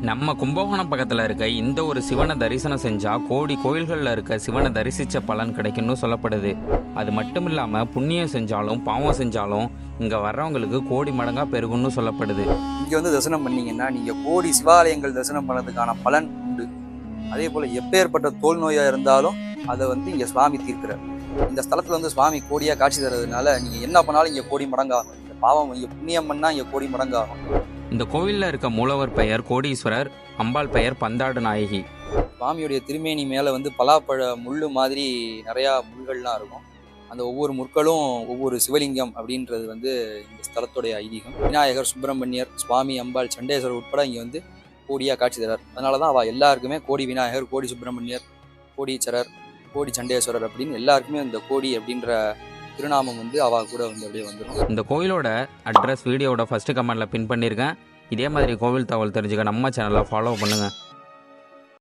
நம்ம கும்பகோணம் பக்கத்தில் இருக்க இந்த ஒரு சிவனை தரிசனம் செஞ்சால் கோடி கோயில்களில் இருக்க சிவனை தரிசித்த பலன் கிடைக்கும்னு சொல்லப்படுது. அது மட்டும் இல்லாமல் புண்ணியம் செஞ்சாலும் பாவம் செஞ்சாலும் இங்கே வர்றவங்களுக்கு கோடி மடங்காக பெருகும்னு சொல்லப்படுது. இங்கே வந்து தரிசனம் பண்ணீங்கன்னா நீங்கள் கோடி சிவாலயங்கள் தரிசனம் பண்ணதுக்கான பலன் உண்டு. அதே போல் எப்பேற்பட்ட தோல் நோயாக இருந்தாலும் அதை வந்து இங்கே சுவாமி தீர்க்கிறார். இந்த ஸ்தலத்தில் வந்து சுவாமி கோடியாக காட்சி தர்றதுனால நீங்கள் என்ன பண்ணாலும் இங்கே கோடி மடங்காகும். இந்த பாவம் இங்கே புண்ணியம் பண்ணால் இங்கே கோடி மடங்காகும். இந்த கோவிலில் இருக்க மூலவர் பெயர் கோடீஸ்வரர், அம்பாள் பெயர் பந்தாடு நாயகி. சுவாமியுடைய திருமேனி மேலே வந்து பலாப்பழ முள்ளு மாதிரி நிறையா முள்கள்லாம் இருக்கும். அந்த ஒவ்வொரு முற்களும் ஒவ்வொரு சிவலிங்கம் அப்படின்றது வந்து இந்த ஸ்தலத்துடைய ஐதீகம். விநாயகர், சுப்பிரமணியர், சுவாமி, அம்பாள், சண்டேஸ்வரர் உட்பட இங்கே வந்து கோடியாக காட்சி தரார். அதனால தான் அவள் எல்லாருக்குமே கோடி விநாயகர், கோடி சுப்பிரமணியர், கோடீச்சரர், கோடி சண்டேஸ்வரர் அப்படின்னு எல்லாருக்குமே இந்த கோடி அப்படின்ற திருநாமம் வந்து அவள் கூட வந்து அப்படியே வந்துடும். இந்த கோயிலோட அட்ரஸ் வீடியோட ஃபர்ஸ்ட் கமெண்ட்ல பின் பண்ணியிருக்கேன். இதே மாதிரி கோவில் தகவல் தெரிஞ்சுக்க நம்ம சேனலை ஃபாலோ பண்ணுங்கள்.